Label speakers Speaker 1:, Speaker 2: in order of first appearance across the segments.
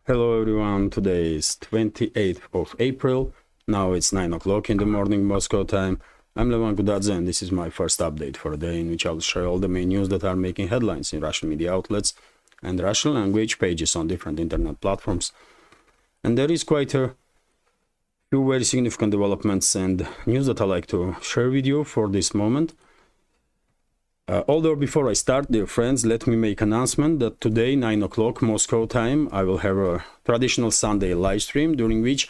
Speaker 1: Hello everyone, today is 28th of April. Now it's 9 o'clock in the morning Moscow time. I'm Levan Gudadze and this is my first update for a day in which I'll share all the main news that are making headlines in Russian media outlets and Russian language pages on different internet platforms. And there is quite a few very significant developments and news that I like to share with you for this moment. Although before I start, dear friends, let me make an announcement that today, 9 o'clock Moscow time, I will have a traditional Sunday live stream during which,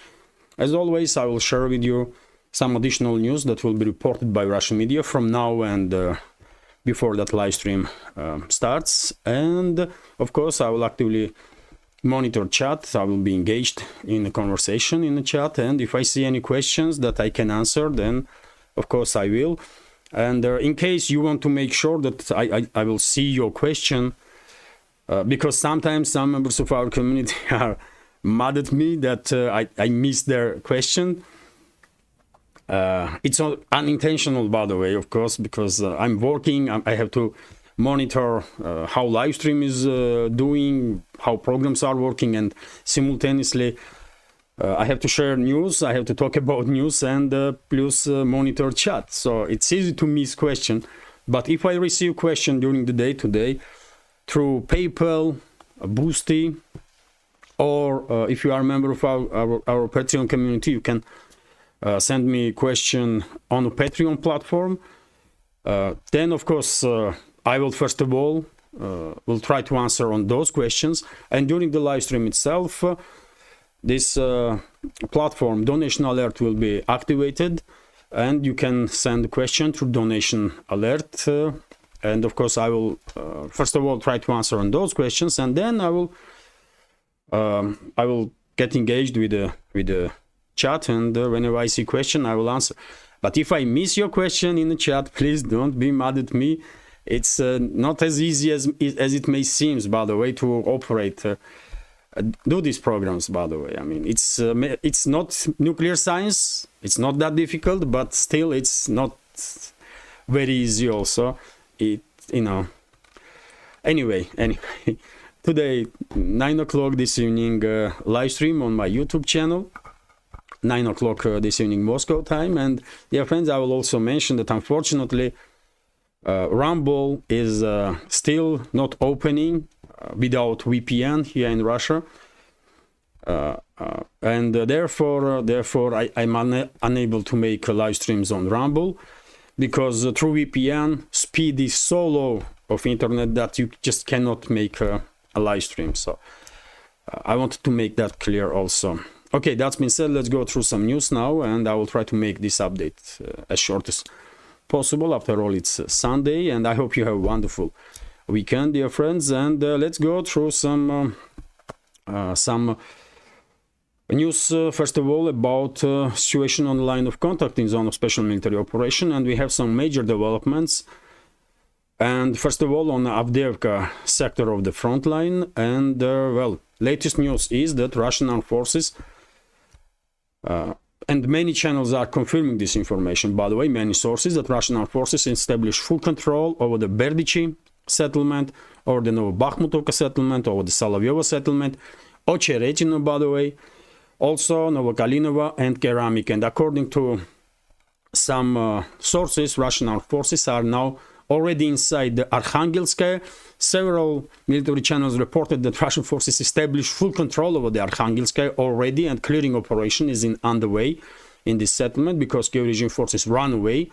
Speaker 1: as always, I will share with you some additional news that will be reported by Russian media from now and before that live stream starts. And of course, I will actively monitor chat. I will be engaged in a conversation in the chat. And if I see any questions that I can answer, then of course I will. And in case you want to make sure that I will see your question, because sometimes some members of our community are mad at me that I missed their question. It's unintentional, by the way, of course, because I'm working. I have to monitor how live stream is doing, how programs are working, and simultaneously I have to share news, I have to talk about news, and plus monitor chat. So it's easy to miss question. But if I receive question during the day today through PayPal, Boosty, or if you are a member of our Patreon community, you can send me a question on a Patreon platform. Then, of course, I will first of all will try to answer on those questions. And during the live stream itself, this platform donation alert will be activated, and you can send a question through donation alert. And of course, I will first of all try to answer on those questions, and then I will get engaged with the chat, and whenever I see question, I will answer. But if I miss your question in the chat, please don't be mad at me. It's not as easy as it may seem, by the way, to operate. Do these programs, by the way. I mean, it's not nuclear science. It's not that difficult, but still, it's not very easy. Also, Anyway, today 9 o'clock this evening, live stream on my YouTube channel. 9 o'clock this evening Moscow time. And dear friends, I will also mention that unfortunately, Rumble is still not opening without VPN here in Russia, and therefore I'm unable to make live streams on Rumble, because through VPN speed is so low of internet that you just cannot make a live stream. So I wanted to make that clear also. Okay, that's been said, let's go through some news now, and I will try to make this update as short as possible. After all, it's Sunday, and I hope you have a wonderful weekend, dear friends. And let's go through some news, first of all, about situation on the line of contact in zone of special military operation, and we have some major developments. And first of all, on the Avdeevka sector of the front line, and well, latest news is that Russian armed forces, and many channels are confirming this information, by the way, many sources, that Russian armed forces established full control over the Berdichi settlement, or the Novobakhmutovka settlement, or the Solovyova settlement, Ocheretino, by the way, also Novokalinova and Keramik. And according to some sources, Russian armed forces are now already inside the Arkhangelskaya. Several military channels reported that Russian forces established full control over the Arkhangelskaya already, and clearing operation is underway in this settlement, because Kiev regime forces ran away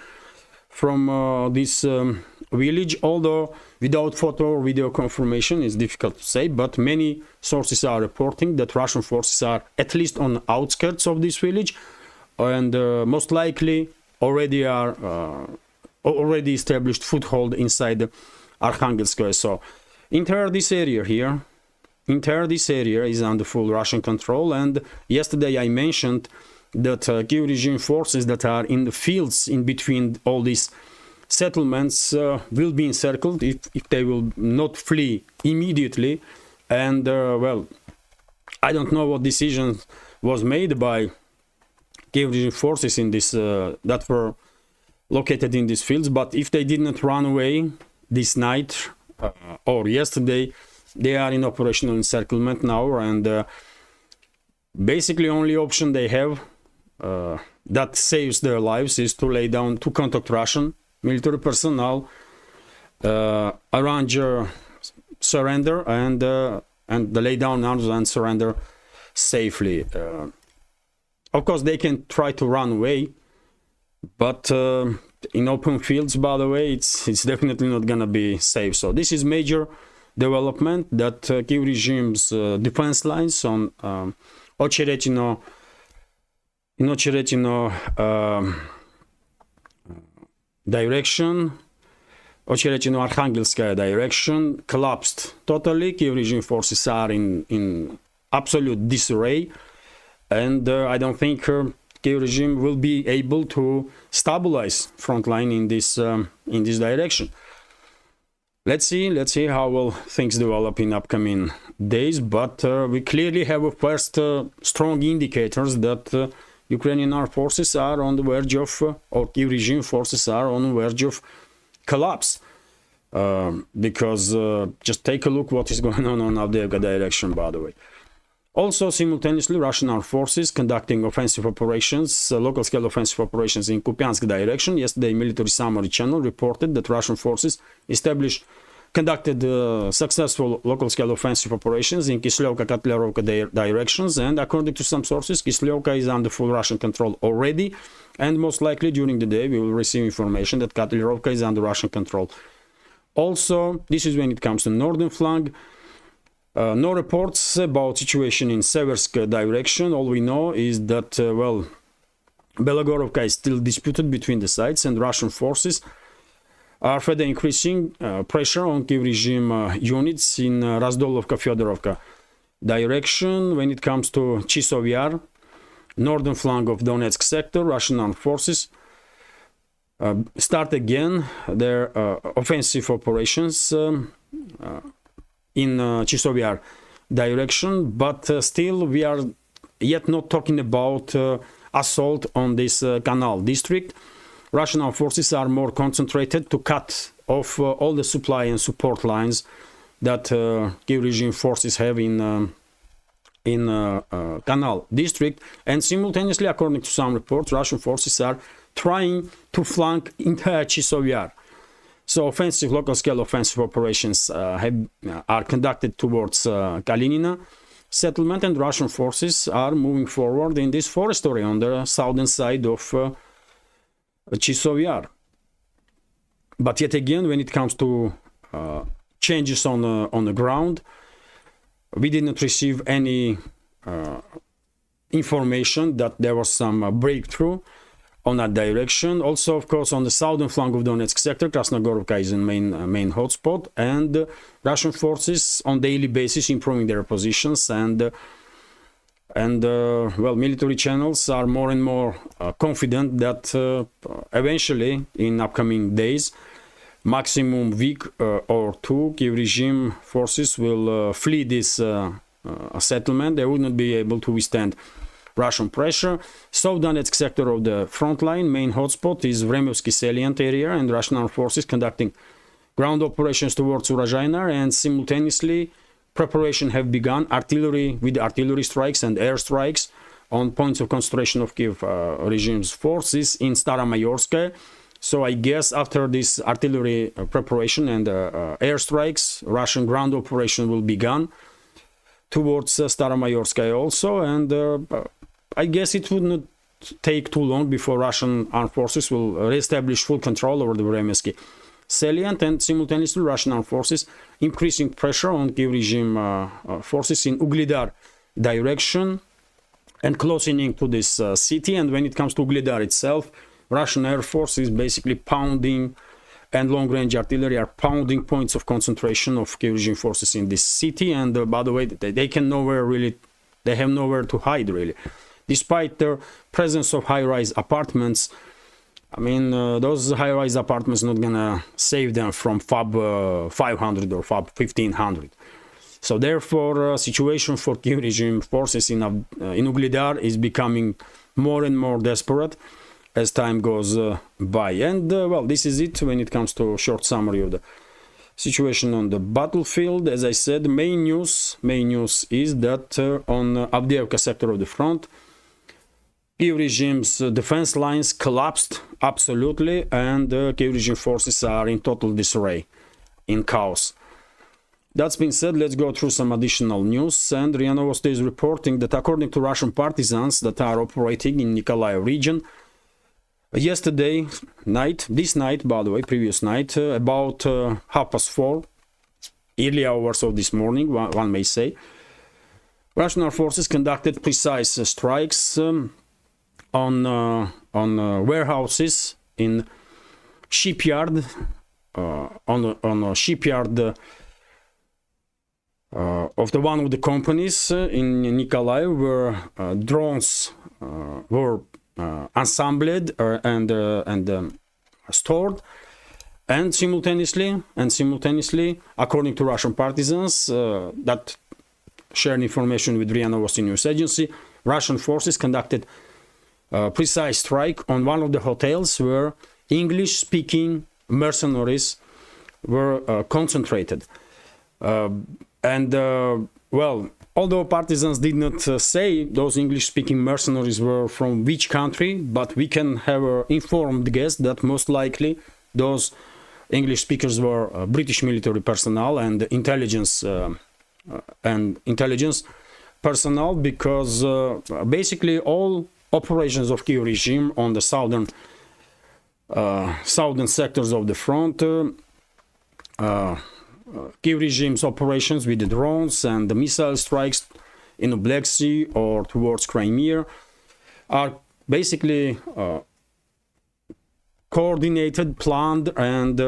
Speaker 1: from this village, although without photo or video confirmation is difficult to say. But many sources are reporting that Russian forces are at least on the outskirts of this village, and most likely already established foothold inside the Arkhangelskaya. So entire this area is under full Russian control. And yesterday I mentioned that Kiev regime forces that are in the fields in between all these settlements will be encircled if they will not flee immediately. And well, I don't know what decision was made by Kiev regime forces in this that were located in these fields, but if they did not run away this night or yesterday, they are in operational encirclement now, and basically only option they have that saves their lives is to lay down, to contact Russian military personnel, arrange surrender, and lay down arms and surrender safely. Of course, they can try to run away, but in open fields, by the way, it's definitely not gonna be safe. So this is major development that Kiev regime's defense lines on Ocheretino direction, Ocheretino-Arkhangelskaya direction collapsed totally. Kiev regime forces are in absolute disarray, and I don't think Kiev regime will be able to stabilize front line in this direction. Let's see how will things develop in upcoming days, but we clearly have a first strong indicators that Ukrainian armed forces are on the verge of, or Kiev regime forces are on the verge of collapse. Because just take a look what is going on Avdeevka direction, by the way. Also, simultaneously, Russian armed forces conducting offensive operations, local-scale offensive operations in Kupiansk direction. Yesterday, military summary channel reported that Russian forces conducted successful local-scale offensive operations in Kislevka-Kotlerovka directions, and according to some sources, Kislevka is under full Russian control already, and most likely during the day we will receive information that Kotlerovka is under Russian control. Also, this is when it comes to northern flank. No reports about situation in Seversk direction. All we know is that, well, Belogorovka is still disputed between the sides, and Russian forces are further increasing pressure on Kiev regime units in Razdolovka-Fyodorovka direction. When it comes to Chisov Yar, northern flank of Donetsk sector, Russian armed forces start again their offensive operations in Chisov Yar direction, but still we are yet not talking about assault on this canal district. Russian armed forces are more concentrated to cut off all the supply and support lines that Kiev regime forces have in canal district, and simultaneously, according to some reports, Russian forces are trying to flank entire Chisov Yar. So offensive, local-scale offensive operations are conducted towards Kalinina settlement, and Russian forces are moving forward in this forestry on the southern side of Chisov Yar. But yet again, when it comes to changes on the ground, we did not receive any information that there was some breakthrough on that direction. Also, of course, on the southern flank of Donetsk sector, Krasnogorovka is in main hotspot, and Russian forces on daily basis improving their positions, and well, military channels are more and more confident that eventually in upcoming days, maximum week or two, Kiev regime forces will flee this settlement. They would not be able to withstand Russian pressure. South Donetsk sector of the front line, main hotspot, is Vremyevsky salient area, and Russian armed forces conducting ground operations towards Urozhainar, and simultaneously preparation have begun with artillery strikes and air strikes on points of concentration of Kiev regime's forces in Staromayorskaya. So I guess after this artillery preparation and air strikes, Russian ground operation will begin towards Staromayorskaya also, and I guess it would not take too long before Russian armed forces will reestablish full control over the Vremyevsky salient, and simultaneously Russian armed forces increasing pressure on Kiev regime forces in Ugledar direction and closing in to this city. And when it comes to Ugledar itself, Russian air force is basically pounding, and long-range artillery are pounding points of concentration of Kiev regime forces in this city. And by the way, they have nowhere to hide really, despite their presence of high-rise apartments. I mean, those high-rise apartments not gonna save them from FAB 500 or FAB 1500. So therefore, situation for Kiev regime forces in Ugledar is becoming more and more desperate as time goes by. And well, this is it when it comes to short summary of the Situation on the battlefield. As I said, main news is that on Avdeevka sector of the front, Kiev regime's defense lines collapsed absolutely, and Kiev regime forces are in total disarray, in chaos. That's been said, let's go through some additional news. And RIA Novosti is reporting that according to Russian partisans that are operating in Nikolaev region, yesterday night, this night, by the way, previous night, about 4:30, early hours of this morning, one may say, Russian armed forces conducted precise strikes on warehouses in shipyard, on a shipyard of the one of the companies in Nikolaev, where drones were assembled and stored, and simultaneously, according to Russian partisans that shared information with RIA Novosti news agency, Russian forces conducted a precise strike on one of the hotels where English-speaking mercenaries were concentrated. Well, although partisans did not say those English-speaking mercenaries were from which country, but we can have an informed guess that most likely those English speakers were British military personnel and intelligence personnel, because basically all operations of Kiev regime on the southern sectors of the front, Kiev regime's operations with the drones and the missile strikes in the Black Sea or towards Crimea are basically coordinated, planned, and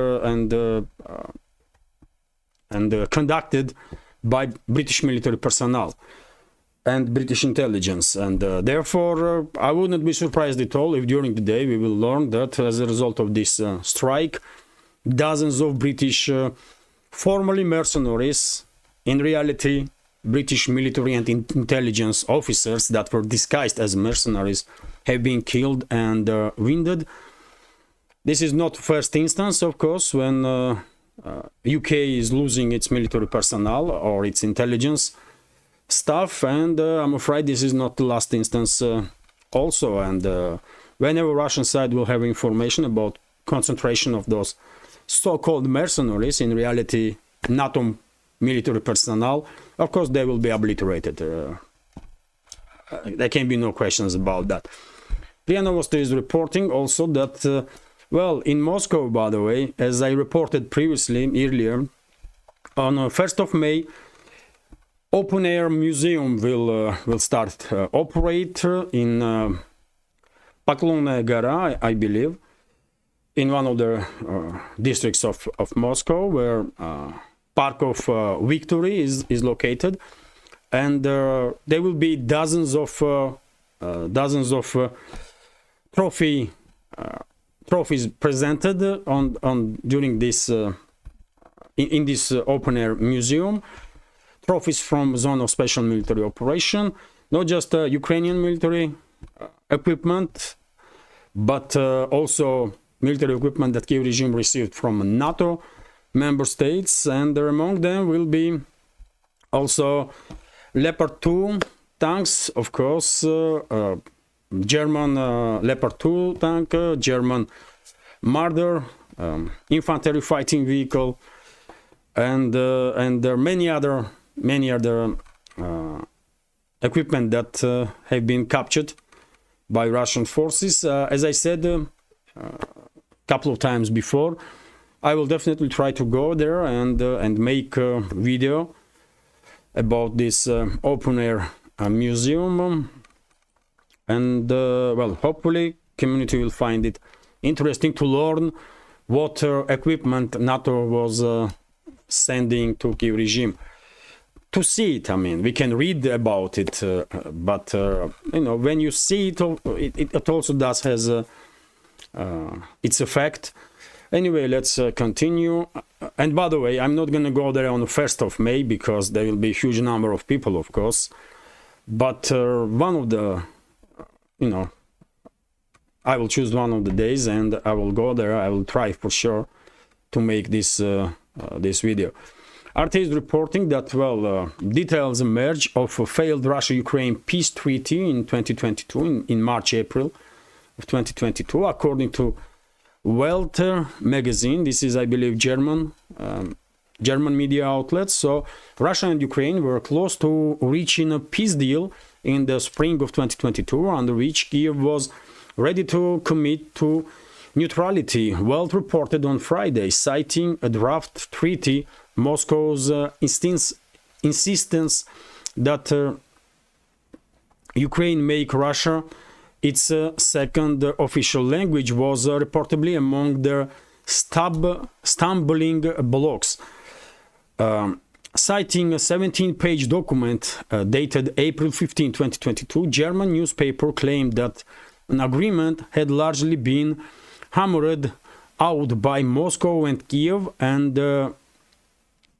Speaker 1: conducted by British military personnel and British intelligence. And therefore, I would not be surprised at all if during the day we will learn that as a result of this strike, dozens of British formerly mercenaries, in reality British military and intelligence officers that were disguised as mercenaries, have been killed and wounded. This is not first instance, of course, when UK is losing its military personnel or its intelligence staff, and I'm afraid this is not the last instance also. And whenever Russian side will have information about concentration of those so-called mercenaries, in reality NATO military personnel, of course they will be obliterated. There can be no questions about that. RIA Novosti is reporting also that well, in Moscow, by the way, as I reported previously earlier, on 1st of May open-air museum will start operate in Poklonnaya Gora, I believe, in one of the districts of Moscow, where Park of Victory is located, and there will be dozens of trophies presented on during this in this open-air museum. Trophies from zone of special military operation, not just Ukrainian military equipment, but also military equipment that Kiev regime received from NATO member states, and among them will be also Leopard 2 tanks, of course, German Leopard 2 tank, German Marder infantry fighting vehicle, and there are many other equipment that have been captured by Russian forces. As I said couple of times before, I will definitely try to go there and make a video about this open-air museum, and well, hopefully community will find it interesting to learn what equipment NATO was sending to Kiev regime. To see it, I mean, we can read about it, but you know, when you see it, it also does has its effect. Anyway, let's continue. And by the way, I'm not going to go there on the 1st of May because there will be a huge number of people, of course. But one of the, you know, I will choose one of the days and I will go there. I will try for sure to make this this video. RT is reporting that, well, details emerge of a failed Russia-Ukraine peace treaty in 2022, in March-April of 2022, according to Welt magazine. This is, I believe, German media outlets. So Russia and Ukraine were close to reaching a peace deal in the spring of 2022, under which Kiev was ready to commit to neutrality. Welt reported on Friday, citing a draft treaty, Moscow's insistence that Ukraine make Russia its second official language was reportedly among the stumbling blocks. Citing a 17-page document dated April 15, 2022, German newspaper claimed that an agreement had largely been hammered out by Moscow and Kiev, and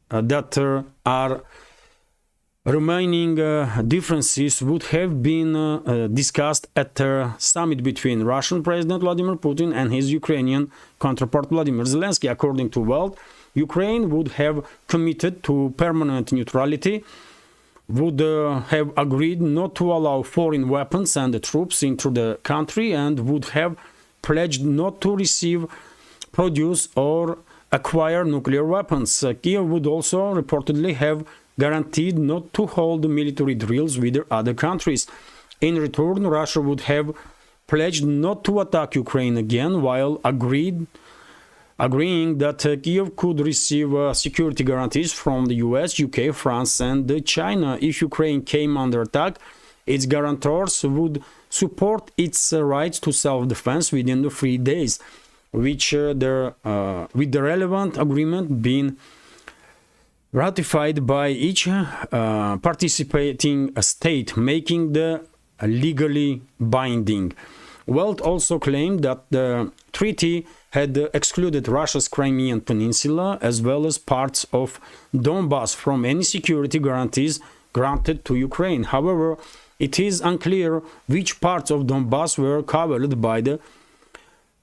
Speaker 1: that are remaining differences would have been discussed at a summit between Russian President Vladimir Putin and his Ukrainian counterpart Vladimir Zelensky. According to Welt, Ukraine would have committed to permanent neutrality, would have agreed not to allow foreign weapons and troops into the country, and would have pledged not to receive, produce, or acquire nuclear weapons. Kiev would also reportedly have guaranteed not to hold military drills with other countries. In return, Russia would have pledged not to attack Ukraine again, while agreeing that Kiev could receive security guarantees from the US, UK, France, and China. If Ukraine came under attack, its guarantors would support its rights to self-defense within the 3 days, which with the relevant agreement being ratified by each participating state, making the legally binding. Welt also claimed that the treaty had excluded Russia's Crimean Peninsula as well as parts of Donbas from any security guarantees granted to Ukraine. However, it is unclear which parts of Donbas were covered by the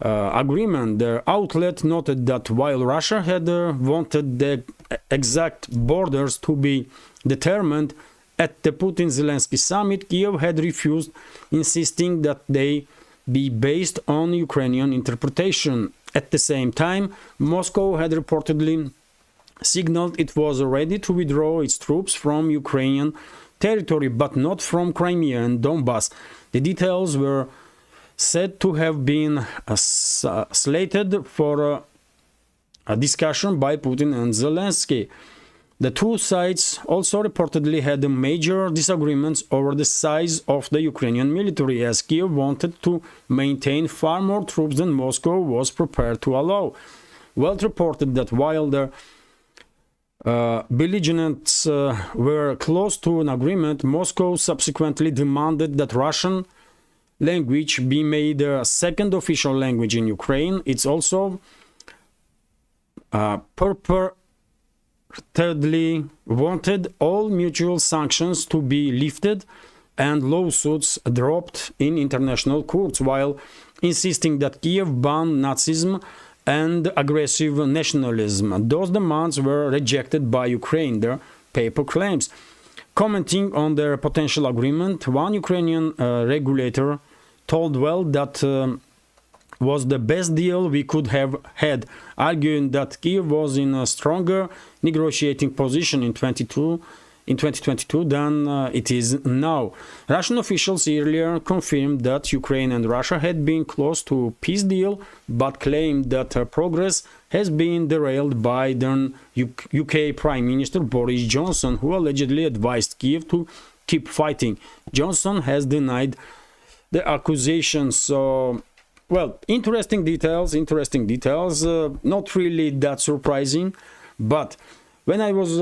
Speaker 1: agreement. The outlet noted that while Russia had wanted the exact borders to be determined at the Putin-Zelensky summit, Kiev had refused, insisting that they be based on Ukrainian interpretation. At the same time, Moscow had reportedly signaled it was ready to withdraw its troops from Ukrainian territory, but not from Crimea and Donbas. The details were said to have been slated for a discussion by Putin and Zelensky. The two sides also reportedly had major disagreements over the size of the Ukrainian military, as Kiev wanted to maintain far more troops than Moscow was prepared to allow. Welt reported that while the belligerents were close to an agreement, Moscow subsequently demanded that Russian language be made a second official language in Ukraine. It's also purportedly wanted all mutual sanctions to be lifted and lawsuits dropped in international courts, while insisting that Kiev ban Nazism and aggressive nationalism. Those demands were rejected by Ukraine, their paper claims. Commenting on their potential agreement, one Ukrainian regulator told Welt that was the best deal we could have had, arguing that Kiev was in a stronger negotiating position in 2022 than it is now. Russian officials earlier confirmed that Ukraine and Russia had been close to a peace deal, but claimed that progress has been derailed by then UK Prime Minister Boris Johnson, who allegedly advised Kiev to keep fighting. Johnson has denied the accusations. So, well, interesting details, not really that surprising, but when I was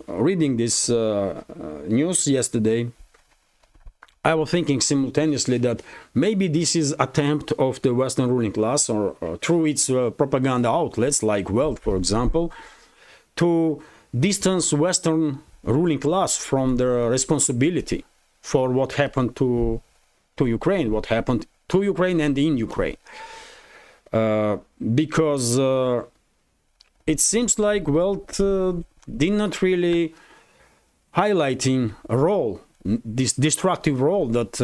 Speaker 1: reading this news yesterday, I was thinking simultaneously that maybe this is attempt of the Western ruling class, or through its propaganda outlets like Welt, for example, to distance Western ruling class from their responsibility for what happened to Ukraine, what happened to Ukraine and in Ukraine. Because it seems like wealth did not really highlighting a role, this destructive role that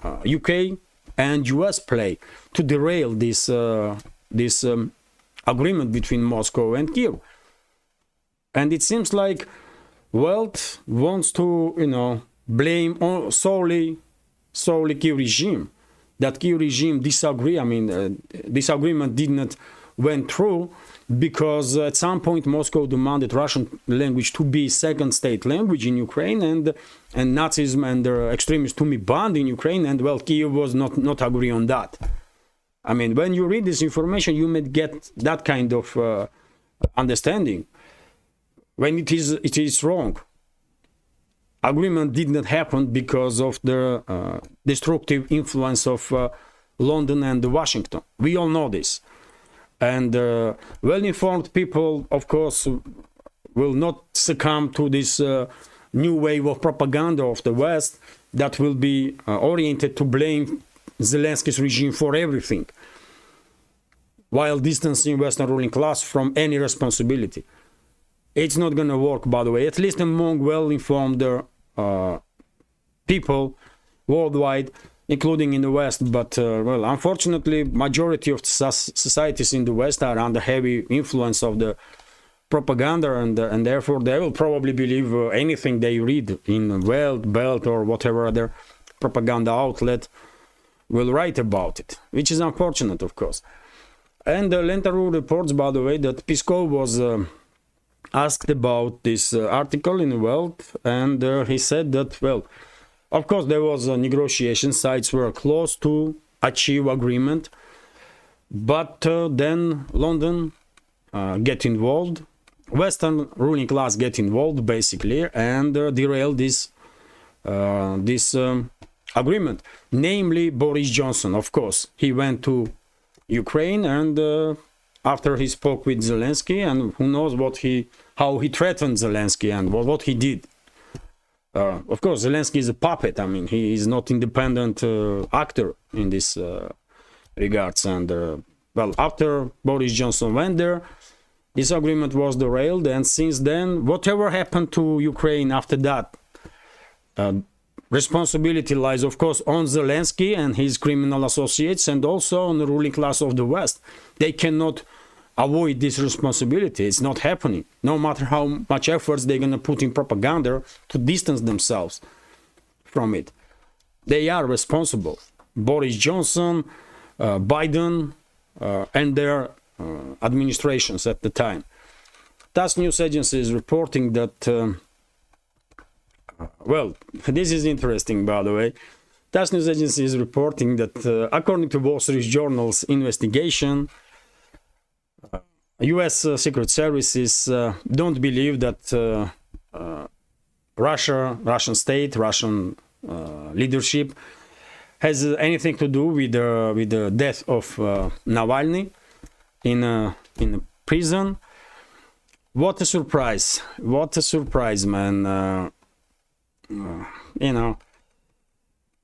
Speaker 1: UK and US play to derail this agreement between Moscow and Kiev. And it seems like wealth wants to, blame solely Kiev regime. That Kiev regime disagree. I mean, this agreement did not went through because at some point Moscow demanded Russian language to be second state language in Ukraine, and Nazism and extremists to be banned in Ukraine, and well, Kiev was not agree on that. I mean, when you read this information, you may get that kind of understanding. When it is wrong. Agreement did not happen because of the destructive influence of London and Washington. We all know this. And well-informed people, of course, will not succumb to this new wave of propaganda of the West that will be oriented to blame Zelensky's regime for everything, while distancing Western ruling class from any responsibility. It's not going to work, by the way, at least among well-informed people worldwide, including in the West. But, well, unfortunately, majority of societies in the West are under heavy influence of the propaganda, and therefore they will probably believe anything they read in Welt, Belt, or whatever other propaganda outlet will write about it, which is unfortunate, of course. And Lentaru reports, by the way, that Peskov was asked about this article in Welt, and he said that, well, of course there was a negotiation, sides were close to achieve agreement, but then London get involved, Western ruling class get involved basically, and derail this agreement, namely Boris Johnson. Of course, he went to Ukraine, and after he spoke with Zelensky, and who knows how he threatened Zelensky and what he did. Of course, Zelensky is a puppet. I mean, he is not independent actor in this regards. And well, after Boris Johnson went there, this agreement was derailed, and since then, whatever happened to Ukraine after that, responsibility lies, of course, on Zelensky and his criminal associates, and also on the ruling class of the West. They cannot avoid this responsibility. It's not happening. No matter how much efforts they're going to put in propaganda to distance themselves from it, they are responsible. Boris Johnson, Biden, and their administrations at the time. TASS news agency is reporting that well, this is interesting, by the way. TASS news agency is reporting that according to Wall Street Journal's investigation, US Secret Services don't believe that Russian state, Russian leadership has anything to do with the death of Navalny in prison. What a surprise! What a surprise, man! You know,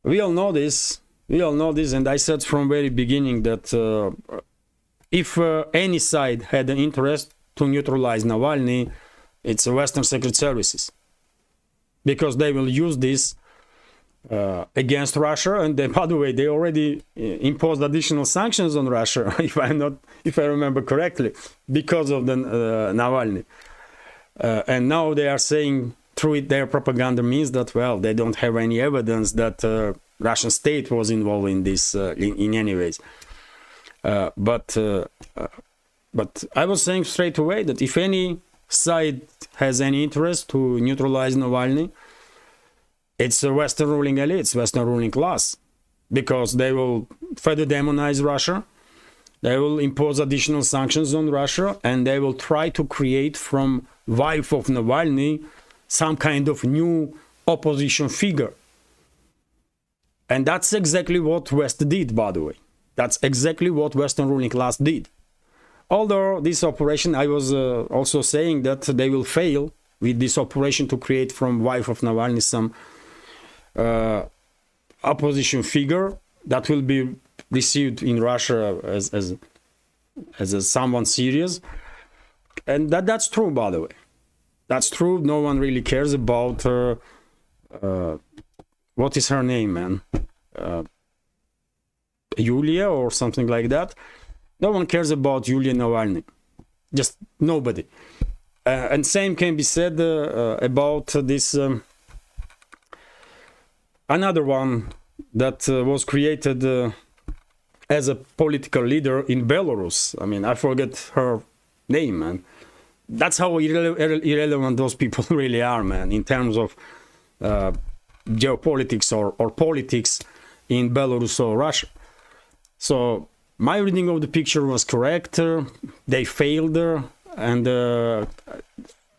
Speaker 1: we all know this, and I said from very beginning that if any side had an interest to neutralize Navalny, it's Western Secret Services, because they will use this against Russia. And they, by the way, they already imposed additional sanctions on Russia, if I remember correctly, because of the Navalny. And now they are saying through it, their propaganda means that, well, they don't have any evidence that Russian state was involved in this in any ways. But I was saying straight away that if any side has any interest to neutralize Navalny, it's the Western ruling elites, Western ruling class, because they will further demonize Russia, they will impose additional sanctions on Russia, and they will try to create from wife of Navalny some kind of new opposition figure. And that's exactly what West did, by the way. That's exactly what Western ruling class did. Although this operation, I was also saying that they will fail with this operation to create from wife of Navalny some opposition figure that will be received in Russia as someone serious. And that's true, by the way. That's true. No one really cares about what is her name, man? Yulia or something like that. No one cares about Yulia Navalny. Just nobody. And same can be said about this another one that was created as a political leader in Belarus. I mean, I forget her name, man. That's how irrelevant those people really are, man, in terms of geopolitics or politics in Belarus or Russia. So my reading of the picture was correct. They failed, and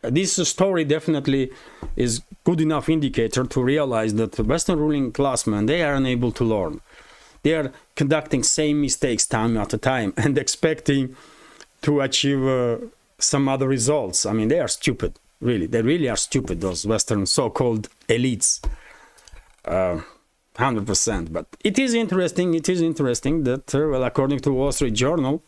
Speaker 1: this story definitely is good enough indicator to realize that the Western ruling class, man, they are unable to learn. They are conducting same mistakes time after time and expecting to achieve some other results. I mean, they are stupid, really. They really are stupid, those Western so-called elites. 100%. But it is interesting that, well, according to Wall Street Journal,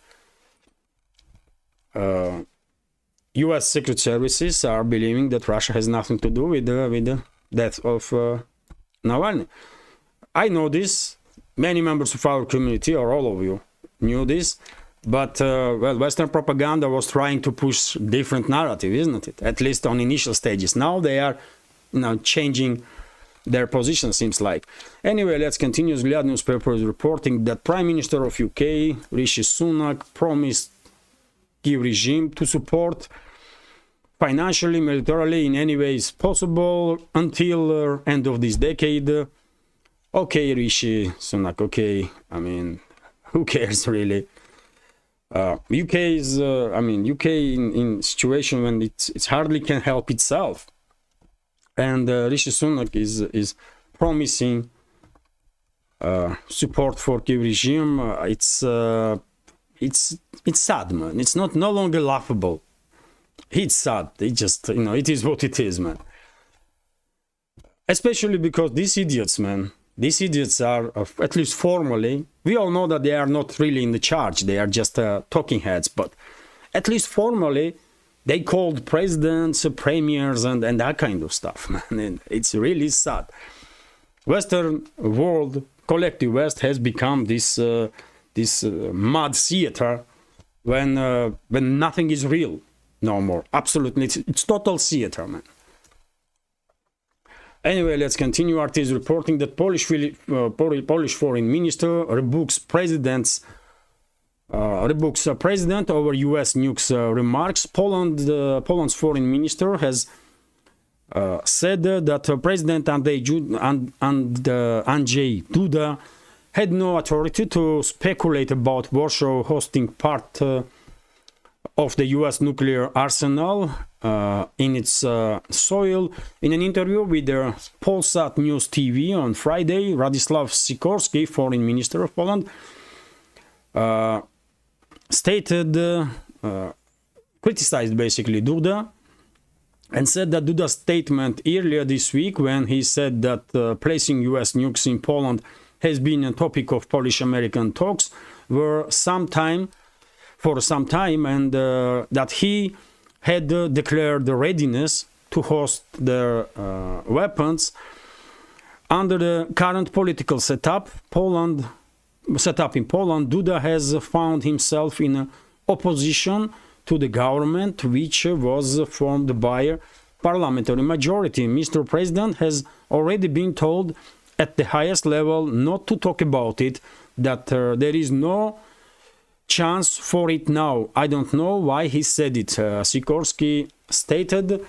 Speaker 1: U.S. Secret Services are believing that Russia has nothing to do with the death of Navalny. I know this. Many members of our community, or all of you, knew this. But, well, Western propaganda was trying to push different narrative, isn't it? At least on initial stages. Now they are, changing their position, seems like. Anyway, let's continue. Zliad newspaper is reporting that Prime Minister of UK, Rishi Sunak, promised Kyiv regime to support financially, militarily, in any ways possible until end of this decade. Okay, Rishi Sunak, okay. I mean, who cares, really? UK is, UK in situation when it's hardly can help itself, and Rishi Sunak is promising support for Kyiv regime. It's sad, man. It's no longer laughable. It's sad. It just it is what it is, man. Especially because these idiots, man. These idiots are, at least formally, we all know that they are not really in the charge. They are just talking heads. But at least formally, they called presidents, premiers, and that kind of stuff, man. And it's really sad. Western world, collective West, has become this mud theater when nothing is real no more. Absolutely, it's total theater, man. Anyway, let's continue. RT is reporting that Polish foreign minister rebukes president over U.S. nukes remarks. Poland's foreign minister has said that President Andrzej Duda had no authority to speculate about Warsaw hosting part of the U.S. nuclear arsenal in its soil. In an interview with the Polsat News TV on Friday, Radosław Sikorski, foreign minister of Poland, criticized basically Duda, and said that Duda's statement earlier this week, when he said that placing U.S. nukes in Poland has been a topic of Polish-American talks for some time, and that he had declared the readiness to host their weapons under the current political setup in Poland. Duda has found himself in opposition to the government, which was formed by a parliamentary majority. Mr. President has already been told at the highest level not to talk about it, that there is no chance for it now. I don't know why he said it. Sikorski stated,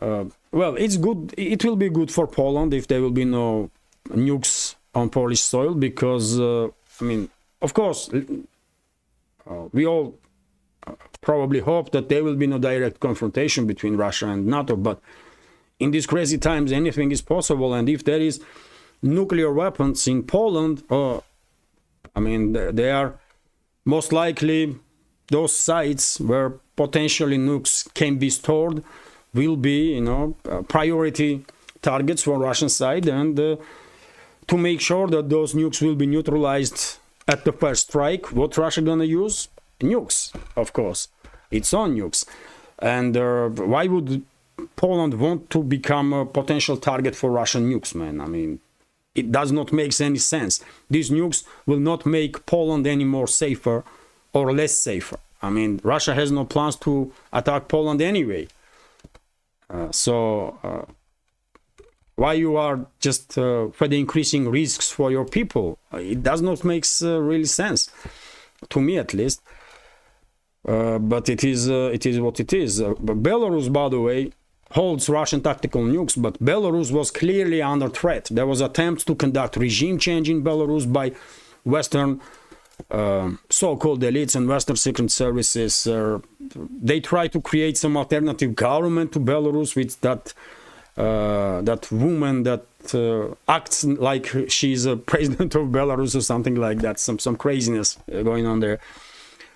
Speaker 1: well, it's good. It will be good for Poland if there will be no nukes on Polish soil, because, of course, we all probably hope that there will be no direct confrontation between Russia and NATO, but in these crazy times, anything is possible. And if there is nuclear weapons in Poland, they are most likely those sites where potentially nukes can be stored will be, priority targets for Russian side, and to make sure that those nukes will be neutralized at the first strike. What Russia gonna use? Nukes, of course. its own nukes. And why would Poland want to become a potential target for Russian nukes, man? I mean, it does not make any sense. These nukes will not make Poland any more safer or less safer. I mean, Russia has no plans to attack Poland anyway. So why you are just further increasing risks for your people? It does not make really sense, to me at least. But it is what it is. Belarus, by the way, holds Russian tactical nukes, but Belarus was clearly under threat. There was attempts to conduct regime change in Belarus by Western so-called elites and Western secret services. They try to create some alternative government to Belarus with that woman that acts like she's a president of Belarus or something like that. Some craziness going on there.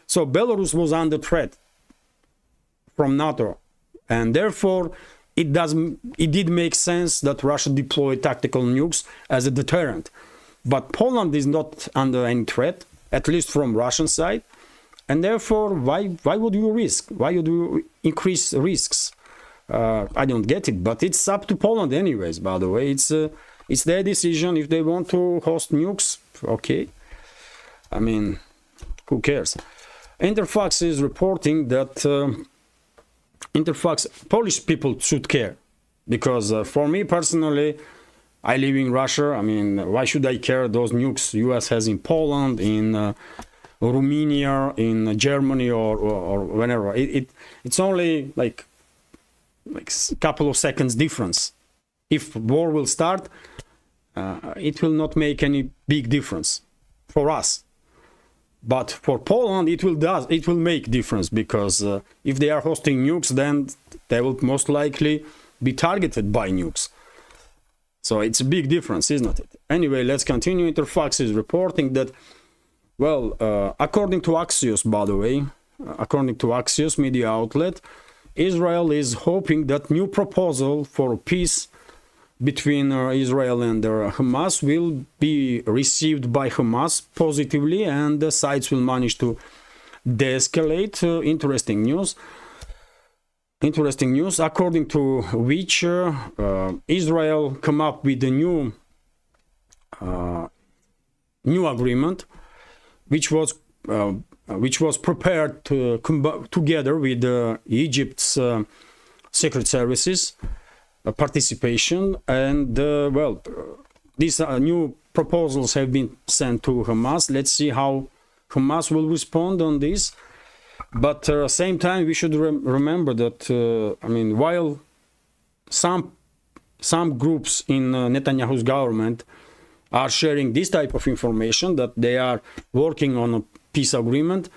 Speaker 1: So Belarus was under threat from NATO, and therefore it did make sense that Russia deployed tactical nukes as a deterrent. But Poland is not under any threat, at least from Russian side, and therefore why would you risk? Why would you increase risks? I don't get it, but it's up to Poland anyways, by the way. It's their decision. If they want to host nukes, okay. I mean, who cares? Interfax is reporting that Polish people should care, because for me personally, I live in Russia. I mean, why should I care those nukes US has in Poland, in Romania, in Germany, or whenever? It's only like a couple of seconds difference. If war will start, it will not make any big difference for us. But for Poland, it will make difference, because if they are hosting nukes, then they will most likely be targeted by nukes. So it's a big difference, isn't it? Anyway, let's continue. Interfax is reporting that, well, according to Axios, by the way, according to Axios media outlet, Israel is hoping that new proposal for peace between Israel and Hamas will be received by Hamas positively, and the sides will manage to de-escalate. Interesting news. Interesting news, according to which Israel come up with a new agreement, which was prepared together with Egypt's secret services participation, and well, these new proposals have been sent to Hamas. Let's see how Hamas will respond on this. But at the same time, we should remember that I mean, while some groups in Netanyahu's government are sharing this type of information, that they are working on a peace agreement,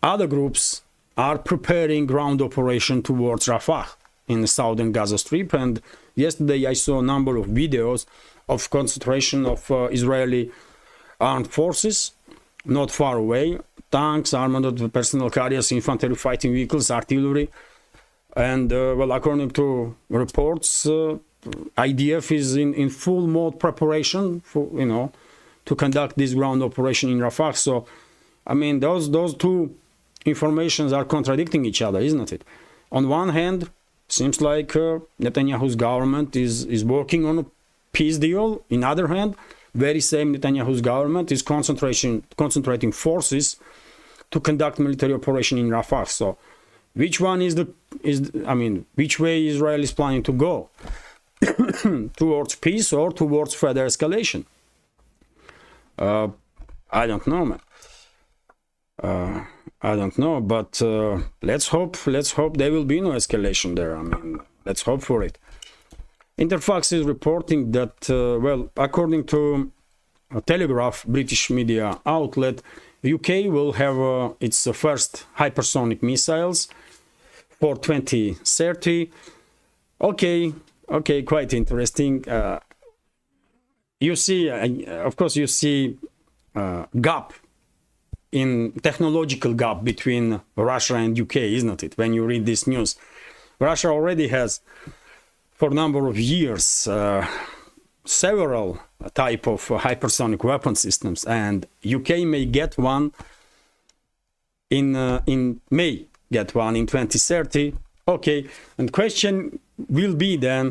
Speaker 1: other groups are preparing ground operation towards Rafah in the southern Gaza Strip. And yesterday I saw a number of videos of concentration of Israeli armed forces not far away, tanks, armored personnel carriers, infantry fighting vehicles, artillery. And well, according to reports, IDF is in full mode preparation for, to conduct this ground operation in Rafah. So I mean, those two informations are contradicting each other, isn't it? On one hand, seems like Netanyahu's government is working on a peace deal. In other hand, very same Netanyahu's government is concentrating forces to conduct military operation in Rafah. So which one which way Israel is planning to go? Towards peace or towards further escalation? I don't know, man. I don't know, but let's hope there will be no escalation there. I mean, let's hope for it. Interfax is reporting that, well, according to a Telegraph, British media outlet, UK will have its first hypersonic missiles for 2030. Okay, quite interesting. You see, of course, you see technological gap between Russia and UK, isn't it? When you read this news, Russia already has, for a number of years, several type of hypersonic weapon systems, and UK may get one in May, get one in 2030. Okay, and question will be then,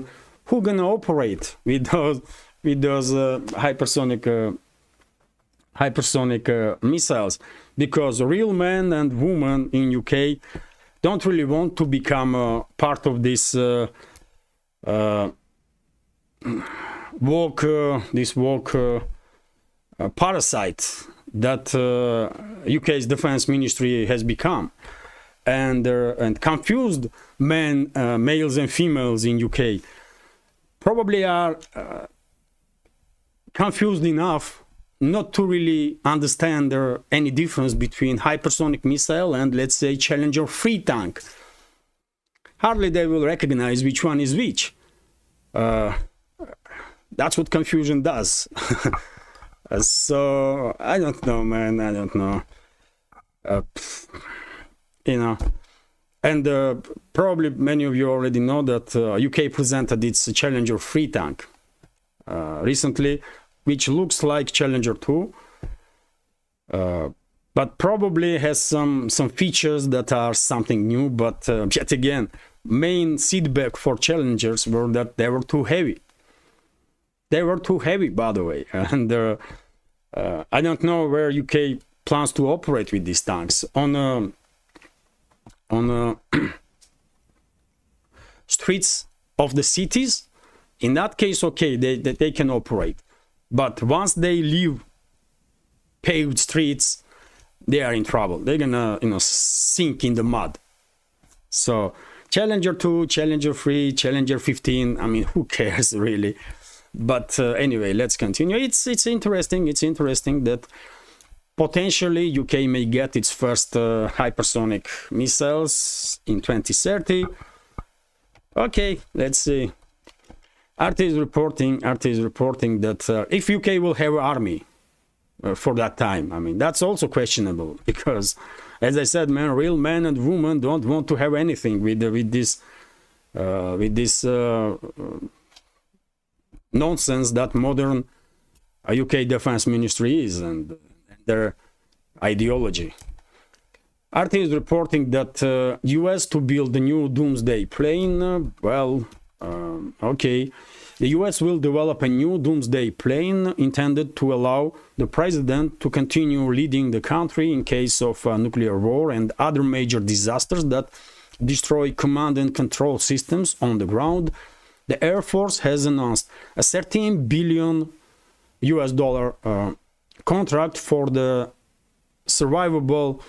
Speaker 1: who gonna operate with those hypersonic missiles? Because real men and women in UK don't really want to become part of this woke parasite that UK's defense ministry has become, and confused men, males and females in UK probably are confused enough not to really understand any difference between hypersonic missile and, let's say, Challenger 3 tank. Hardly they will recognize which one is which. That's what confusion does. So I don't know, man. I don't know. You know, and probably many of you already know that UK presented its Challenger 3 tank recently, which looks like Challenger 2, but probably has some features that are something new. But yet again, main feedback for Challengers were that they were too heavy. They were too heavy, by the way, and I don't know where UK plans to operate with these tanks on streets of the cities. In that case, okay, they can operate, but once they leave paved streets, they are in trouble. They're gonna, sink in the mud. So Challenger 2, Challenger 3, Challenger 15, I mean, who cares really? But anyway, let's continue. It's interesting. It's interesting that potentially UK may get its first hypersonic missiles in 2030. Okay, let's see. RT is reporting that if UK will have an army for that time, I mean, that's also questionable, because, as I said, man, real men and women don't want to have anything with this nonsense that modern UK defense ministry is and their ideology. RT is reporting that US to build the new doomsday plane. Okay, the US will develop a new doomsday plane intended to allow the president to continue leading the country in case of nuclear war and other major disasters that destroy command and control systems on the ground. The Air Force has announced a $13 billion contract for the Survivable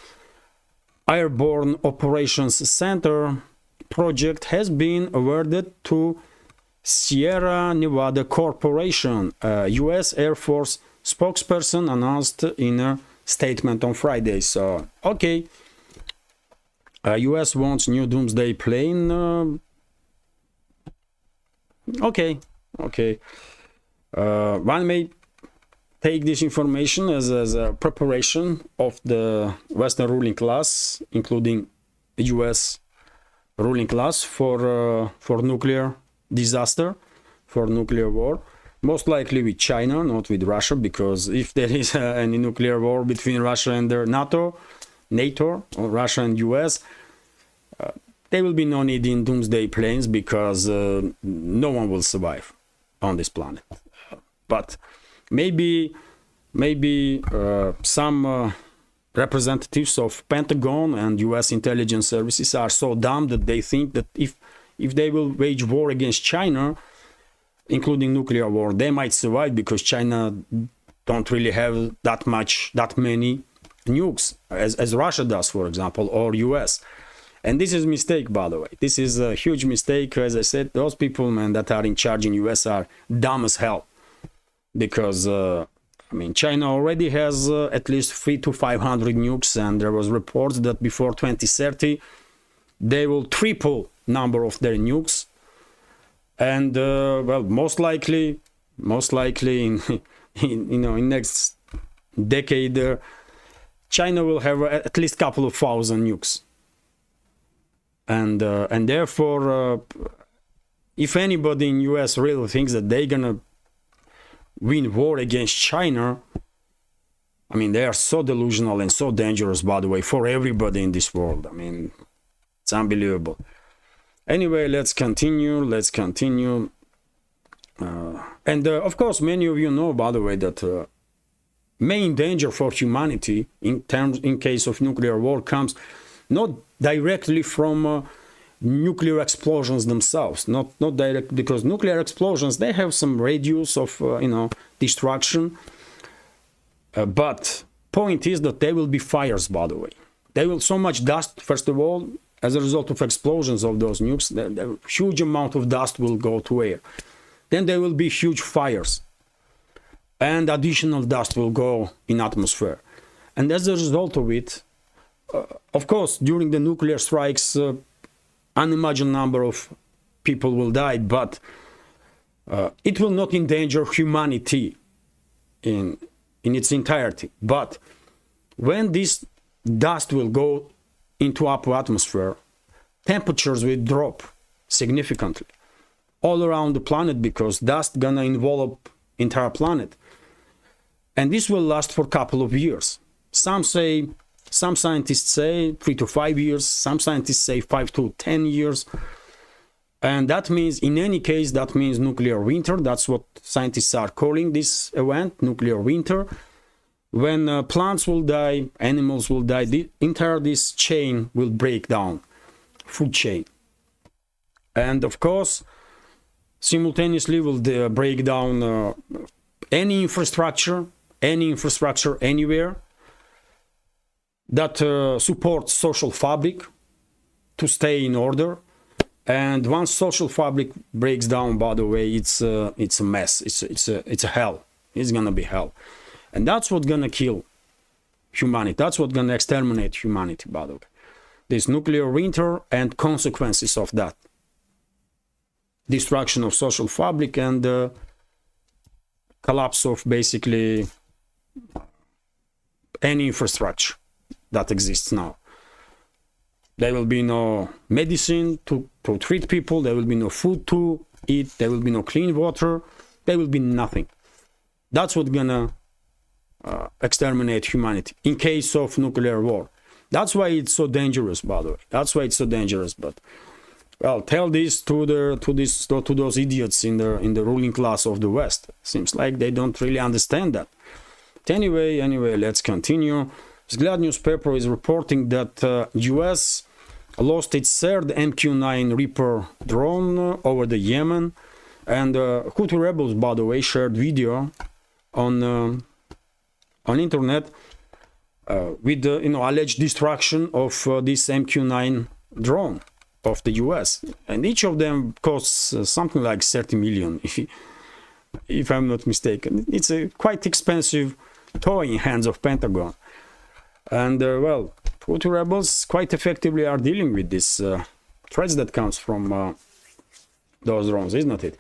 Speaker 1: Airborne Operations Center project has been awarded to Sierra Nevada Corporation, a U.S. Air Force spokesperson announced in a statement on Friday. So, okay, U.S. wants new doomsday plane. Okay. One may take this information as a preparation of the Western ruling class, including the U.S. ruling class for nuclear disaster, for nuclear war, most likely with China, not with Russia, because if there is any nuclear war between Russia and NATO, or Russia and US, there will be no need in doomsday planes, because no one will survive on this planet. But maybe some representatives of Pentagon and US intelligence services are so dumb that they think that if they will wage war against China, including nuclear war, they might survive, because China don't really have that many nukes as Russia does, for example, or US. And this is a mistake, by the way. This is a huge mistake. As I said, those people, man, that are in charge in US are dumb as hell, because China already has at least 300 to 500 nukes, and there was reports that before 2030 they will triple number of their nukes, and most likely in next decade China will have at least couple of thousand nukes, and therefore if anybody in US really thinks that they're gonna win war against China, I mean, they are so delusional and so dangerous, by the way, for everybody in this world. I mean, It's unbelievable. Anyway, let's continue. Of course, many of you know, by the way, that main danger for humanity in case of nuclear war comes not directly from nuclear explosions themselves, not direct, because nuclear explosions, they have some radius of destruction, but point is that there will be fires, by the way. There will so much dust, first of all, as a result of explosions of those nukes, the huge amount of dust will go to air. Then there will be huge fires, and additional dust will go in atmosphere. And as a result of it, of course, during the nuclear strikes, unimagined number of people will die, but it will not endanger humanity in its entirety. But when this dust will go into upper atmosphere, temperatures will drop significantly all around the planet, because dust gonna envelop entire planet. And this will last for a couple of years. Some scientists say 3 to 5 years, some scientists say 5 to 10 years. And that means, in any case, that means nuclear winter. That's what scientists are calling this event, nuclear winter. When plants will die, animals will die, the entire this chain will break down, food chain. And of course, simultaneously will break down any infrastructure anywhere that supports social fabric to stay in order. And once social fabric breaks down, by the way, it's a mess. It's a hell. It's gonna be hell. And that's what's gonna kill humanity. That's what's gonna exterminate humanity, by the way. This nuclear winter and consequences of that. Destruction of social fabric and collapse of basically any infrastructure that exists now. There will be no medicine to treat people. There will be no food to eat. There will be no clean water. There will be nothing. That's what's gonna exterminate humanity in case of nuclear war. That's why it's so dangerous, by the way. That's why it's so dangerous. But well, tell this to those idiots in the ruling class of the West. Seems like they don't really understand that. But anyway, let's continue. Vzglyad newspaper is reporting that US lost its third MQ-9 Reaper drone over the Yemen, and Houthi rebels, by the way, shared video on internet with the alleged destruction of this MQ-9 drone of the US, and each of them costs something like 30 million, if I'm not mistaken. It's a quite expensive toy in hands of Pentagon. And well, Houthi rebels quite effectively are dealing with this threats that comes from those drones, isn't it?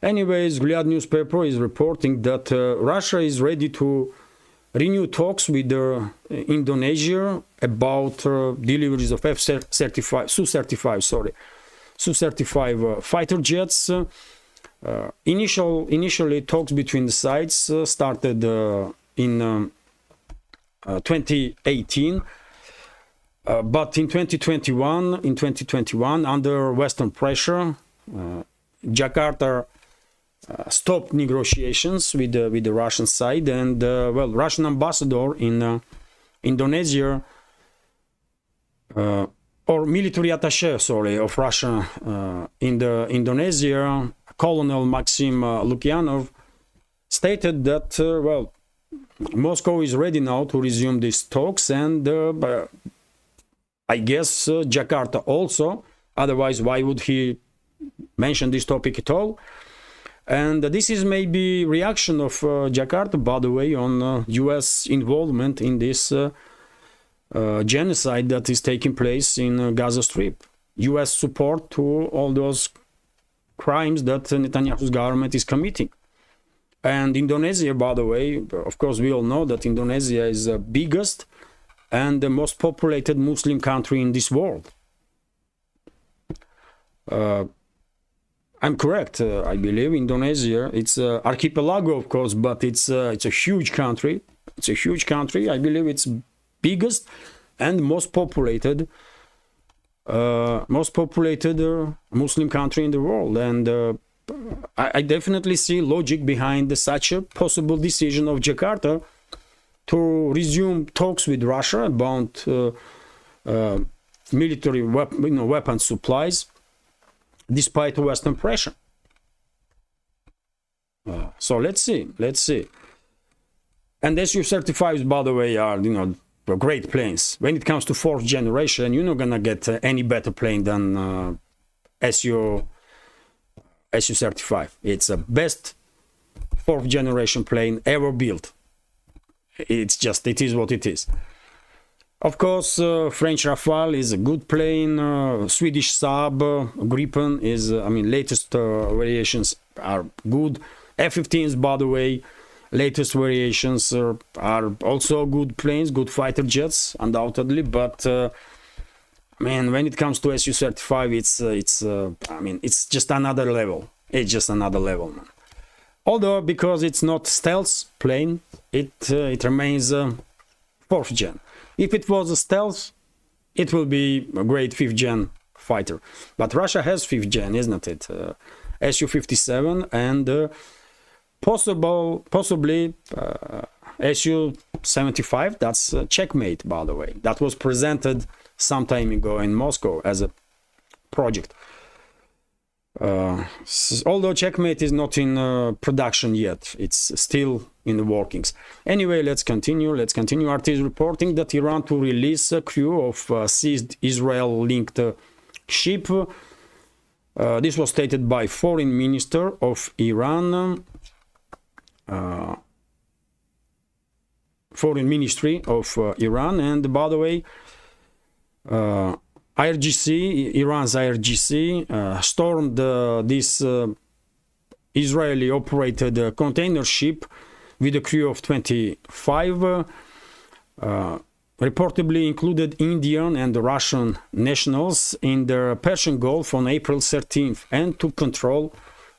Speaker 1: Anyways, Vzglyad newspaper is reporting that Russia is ready to renew talks with Indonesia about deliveries of Su-35 fighter jets. Initially, talks between the sides started in 2018, but in 2021, under Western pressure, Jakarta stopped negotiations with the Russian side, and well, Russian ambassador in Indonesia, or military attaché, sorry, of Russia in Indonesia, Colonel Maxim Lukyanov, stated that well, Moscow is ready now to resume these talks, and I guess Jakarta also. Otherwise, why would he mention this topic at all? And this is maybe reaction of Jakarta, by the way, on US involvement in this genocide that is taking place in Gaza Strip. US support to all those crimes that Netanyahu's government is committing. And Indonesia, by the way, of course, we all know that Indonesia is the biggest and the most populated Muslim country in this world. I'm correct, I believe. Indonesia, it's an archipelago, of course, but it's a huge country. It's a huge country. I believe it's biggest and most populated most populated Muslim country in the world, and I definitely see logic behind such a possible decision of Jakarta to resume talks with Russia about military weapon supplies, despite Western pressure. So let's see. And Su-35s, by the way, are great planes. When it comes to fourth generation, you're not gonna get any better plane than Su-35. It's the best fourth generation plane ever built. It is what it is. Of course, French Rafale is a good plane. Swedish Saab Gripen is, latest variations are good. F-15s, by the way, latest variations are also good planes, good fighter jets, undoubtedly. But when it comes to Su-35, it's just another level. It's just another level, man. Although, because it's not stealth plane, it remains fourth gen. If it was a stealth, it will be a great fifth gen fighter. But Russia has fifth gen, isn't it? Su-57 and possibly Su-75. That's Checkmate, by the way. That was presented some time ago in Moscow as a project. Although Checkmate is not in production yet, it's still in the workings. Anyway, let's continue. RT is reporting that Iran to release a crew of seized Israel-linked ship. This was stated by Foreign Minister of Iran, Foreign Ministry of Iran, and by the way, IRGC, Iran's IRGC, stormed this Israeli-operated container ship with a crew of 25, reportedly included Indian and Russian nationals in the Persian Gulf on April 13th, and took control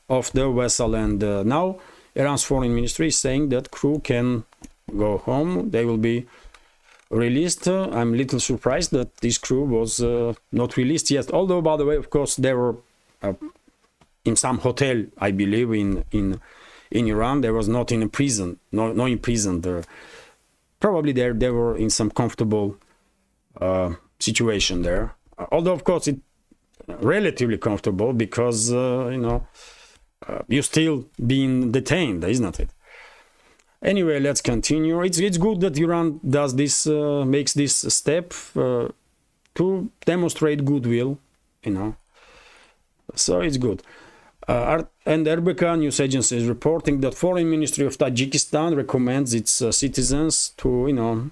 Speaker 1: of the vessel. And now Iran's foreign ministry is saying that crew can go home. They will be released. I'm a little surprised that this crew was not released yet. Although, by the way, of course, they were in some hotel, I believe, in Iran. They was not in a prison, no imprisoned. Probably they were in some comfortable situation there. Although, of course, it relatively comfortable because you're still being detained, isn't it? Anyway, let's continue. It's good that Iran does this, makes this step to demonstrate goodwill, So it's good. And Avdeevka news agency is reporting that Foreign Ministry of Tajikistan recommends its citizens to,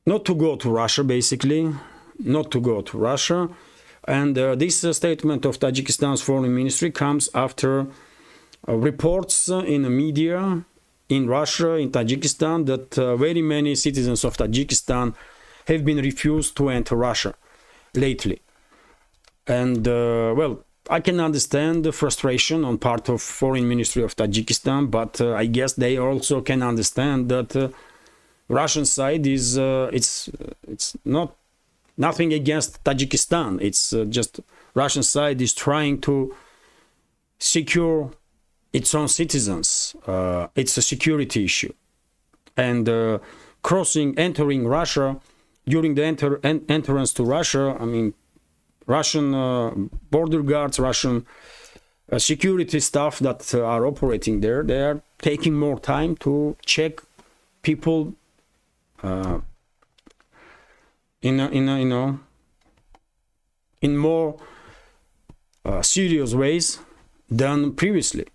Speaker 1: not to go to Russia, basically, not to go to Russia. And this statement of Tajikistan's foreign ministry comes after reports in the media in Russia, in Tajikistan, that very many citizens of Tajikistan have been refused to enter Russia lately. And, well, I can understand the frustration on part of foreign ministry of Tajikistan, but I guess they also can understand that Russian side is, it's not nothing against Tajikistan. It's just Russian side is trying to secure its own citizens. It's a security issue. And entering Russia, during the entrance to Russia, Russian border guards, Russian security staff that are operating there, they are taking more time to check people in more serious ways than previously,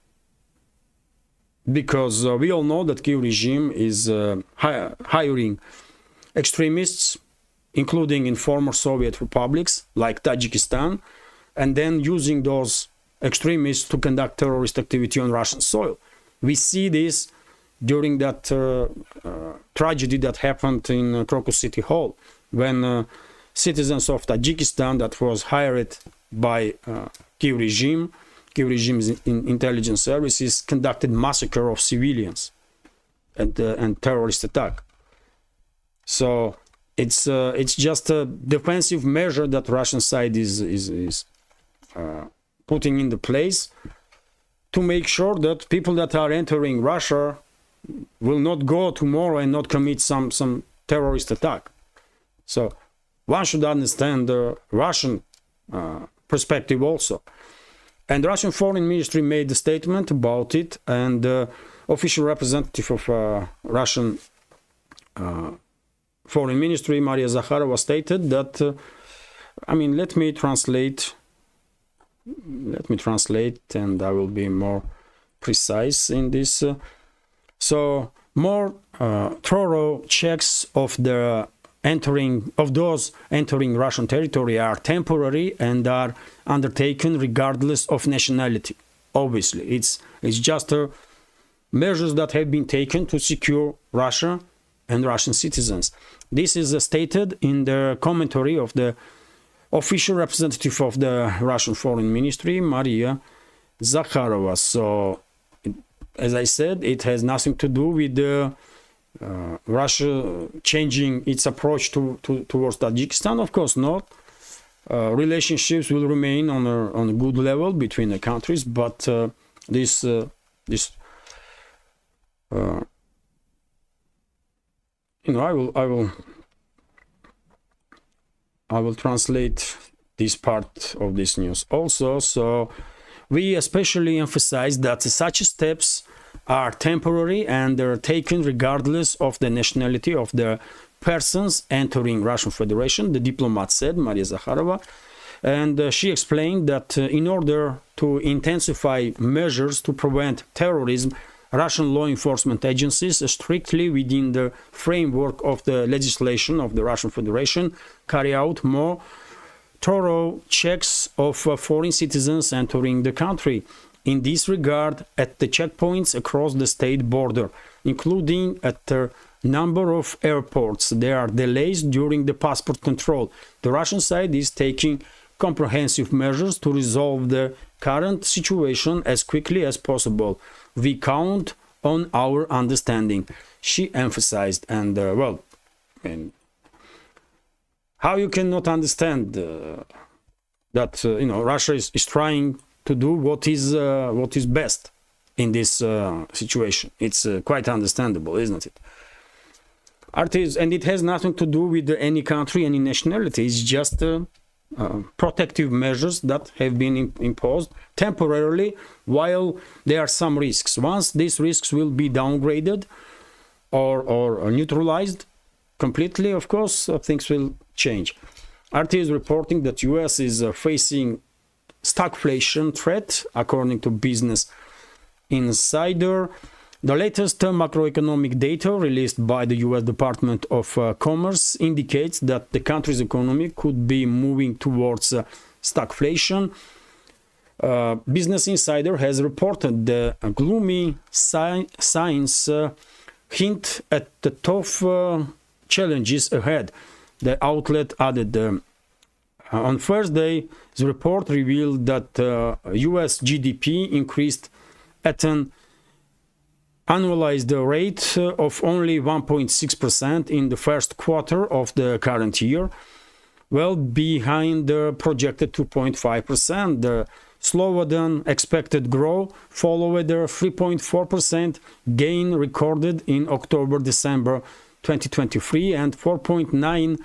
Speaker 1: because we all know that Kyiv regime is hiring extremists, including in former Soviet republics like Tajikistan, and then using those extremists to conduct terrorist activity on Russian soil. We see this during that tragedy that happened in Crocus City Hall, when citizens of Tajikistan that was hired by Kyiv regime's intelligence services conducted massacre of civilians and terrorist attack. So it's just a defensive measure that Russian side is putting into place to make sure that people that are entering Russia will not go tomorrow and not commit some terrorist attack. So one should understand the Russian perspective also. And the Russian Foreign Ministry made a statement about it, and the official representative of Russian Foreign Ministry, Maria Zakharova, stated that, let me translate, and I will be more precise in this. So more thorough checks of those entering Russian territory are temporary and are undertaken regardless of nationality. Obviously, it's just measures that have been taken to secure Russia and Russian citizens. This is stated in the commentary of the official representative of the Russian Foreign Ministry, Maria Zakharova. So, as I said, it has nothing to do with Russia changing its approach towards Tajikistan. Of course not. Relationships will remain on a good level between the countries, but I will translate this part of this news also. So we especially emphasize that such steps are temporary and they're taken regardless of the nationality of the persons entering Russian Federation, the diplomat said, Maria Zakharova. And she explained that in order to intensify measures to prevent terrorism, Russian law enforcement agencies, strictly within the framework of the legislation of the Russian Federation, carry out more thorough checks of foreign citizens entering the country. In this regard, at the checkpoints across the state border, including at a number of airports, there are delays during the passport control. The Russian side is taking comprehensive measures to resolve the current situation as quickly as possible. We count on our understanding, she emphasized. And how you cannot understand that Russia is trying to do what is best in this situation? It's quite understandable, isn't it? And it has nothing to do with any country, any nationality. It's just protective measures that have been imposed temporarily while there are some risks. Once these risks will be downgraded or neutralized completely, of course, things will change. RT is reporting that US is facing stagflation threat, according to Business Insider. The latest macroeconomic data released by the US Department of Commerce indicates that the country's economy could be moving towards stagflation. Business Insider has reported the gloomy signs hint at the tough challenges ahead. The outlet added on Thursday, the report revealed that US GDP increased at an annualized rate of only 1.6% in the first quarter of the current year, well behind the projected 2.5%. The slower than expected growth followed the 3.4% gain recorded in October-December 2023 and 4.9%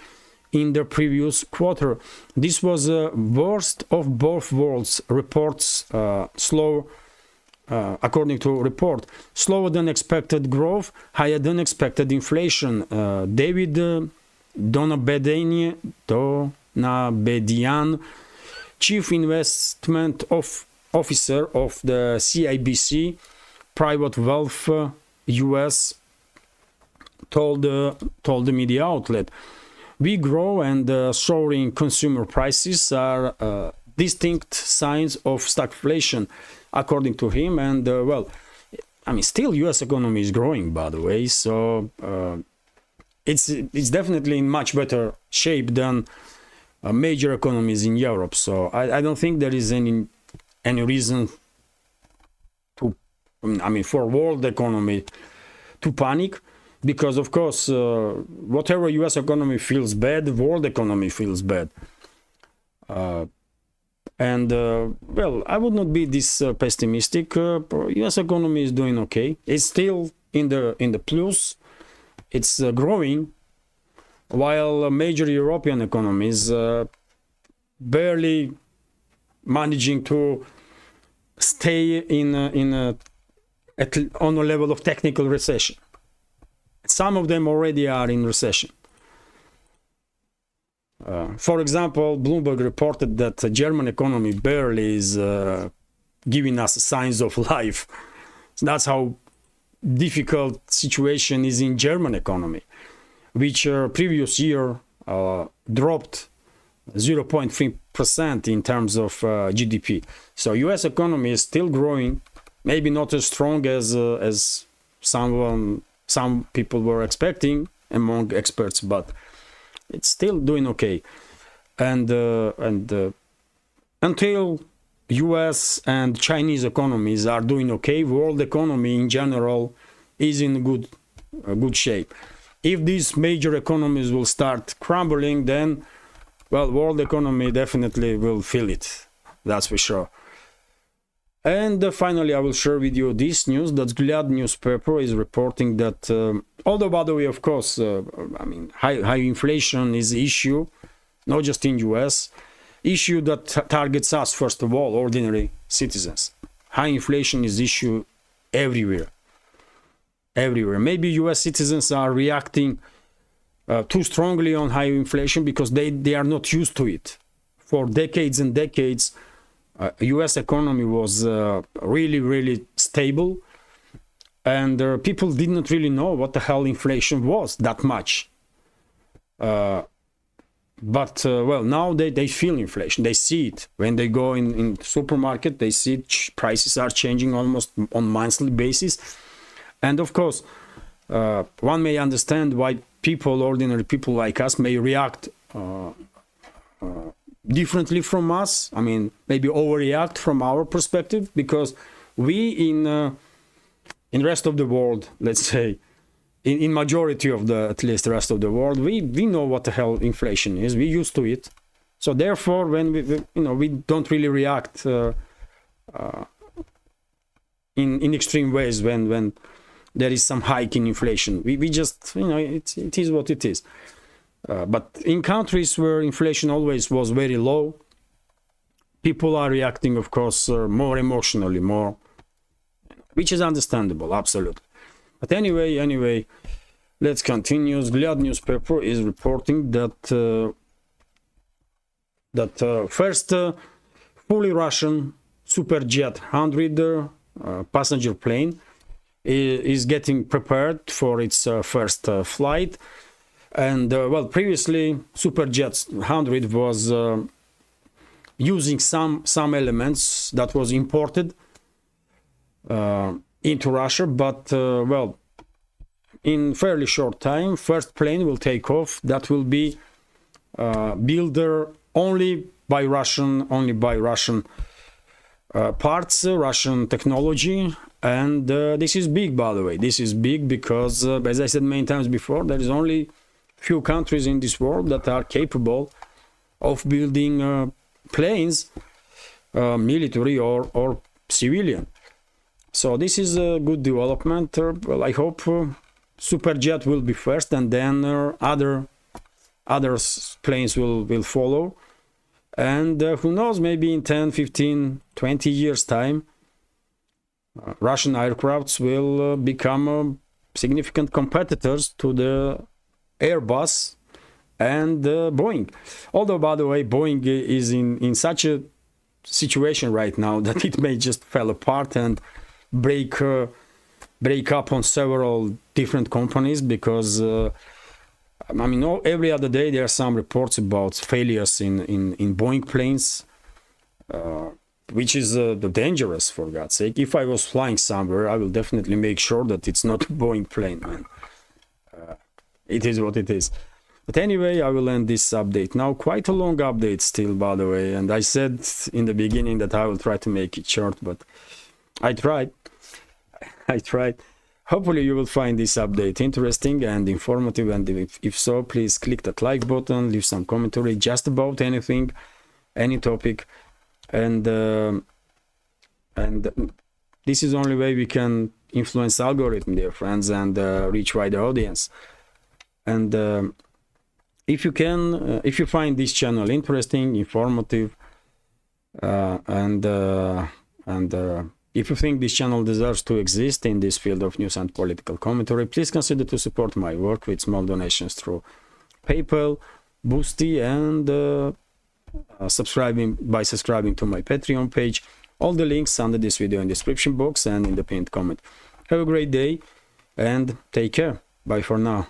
Speaker 1: in the previous quarter. This was the worst of both worlds, reports according to report. Slower than expected growth, higher than expected inflation. David Donabedian, Chief Investment Officer of the CIBC Private Wealth US, told the media outlet, "We grow and soaring consumer prices are distinct signs of stagflation," according to him. And still US economy is growing, by the way, so it's definitely in much better shape than major economies in Europe. So I don't think there is any reason to for world economy to panic. because of course, whatever US economy feels bad, the world economy feels bad. Well, I would not be this pessimistic. US economy is doing okay. It's still in the plus. It's growing, while major European economies barely managing to stay on a level of technical recession. Some of them already are in recession. For example, Bloomberg reported that the German economy barely is giving us signs of life. So that's how difficult situation is in German economy, which previous year dropped 0.3% in terms of GDP. So US economy is still growing, maybe not as strong as some people were expecting among experts, but it's still doing okay. And until US and Chinese economies are doing okay, world economy in general is in good shape. If these major economies will start crumbling, then, well, world economy definitely will feel it. That's for sure. And finally, I will share with you this news that Glad newspaper is reporting that, although, by the way, of course, I mean, high inflation is an issue, not just in US, issue that targets us, first of all, ordinary citizens. High inflation is issue everywhere. Everywhere. Maybe US citizens are reacting too strongly on high inflation because they are not used to it. For decades and decades, US economy was really stable, and people did not really know what the hell inflation was that much. But well, now they feel inflation. They see it when they go in supermarket. They see prices are changing almost on monthly basis, and of course, one may understand why people, ordinary people like us, may react differently from us. I mean, maybe overreact from our perspective, because we in rest of the world, let's say, in majority of the, at least the rest of the world, we know what the hell inflation is. We used to it. So therefore, when we don't really react in extreme ways when there is some hike in inflation. We just, it is what it is. But in countries where inflation always was very low, people are reacting, of course, more emotionally, which is understandable, absolutely. But anyway, let's continue. Glad newspaper is reporting that first fully Russian Superjet 100 passenger plane is getting prepared for its first flight. And well, previously Superjet 100 was using some elements that was imported into Russia, but well, in fairly short time, first plane will take off. That will be built only by Russian parts, Russian technology. And this is big, by the way. This is big because, as I said many times before, there is only few countries in this world that are capable of building planes, military or civilian. So this is a good development. Well, I hope Superjet will be first, and then other planes will follow. And who knows, maybe in 10, 15, 20 years time, Russian aircrafts will become significant competitors to the Airbus and Boeing. Although, by the way, Boeing is in such a situation right now that it may just fall apart and break up on several different companies, because I mean, every other day there are some reports about failures in Boeing planes, which is dangerous, for God's sake. If I was flying somewhere, I will definitely make sure that it's not a Boeing plane, man. It is what it is. But anyway, I will end this update now. Quite a long update still, by the way. And I said in the beginning that I will try to make it short, but I tried. Hopefully you will find this update interesting and informative, and if so, please click that like button, leave some commentary just about anything, any topic, and this is the only way we can influence algorithm, dear friends, and reach wider audience. And if you can, if you find this channel interesting, informative, and if you think this channel deserves to exist in this field of news and political commentary, please consider to support my work with small donations through PayPal, Boosty, and subscribing to my Patreon page. All the links under this video in the description box and in the pinned comment. Have a great day and take care. Bye for now.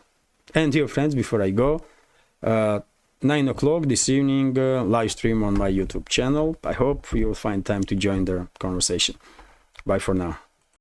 Speaker 1: And dear friends, before I go, 9 o'clock this evening, live stream on my YouTube channel. I hope you'll find time to join the conversation. Bye for now.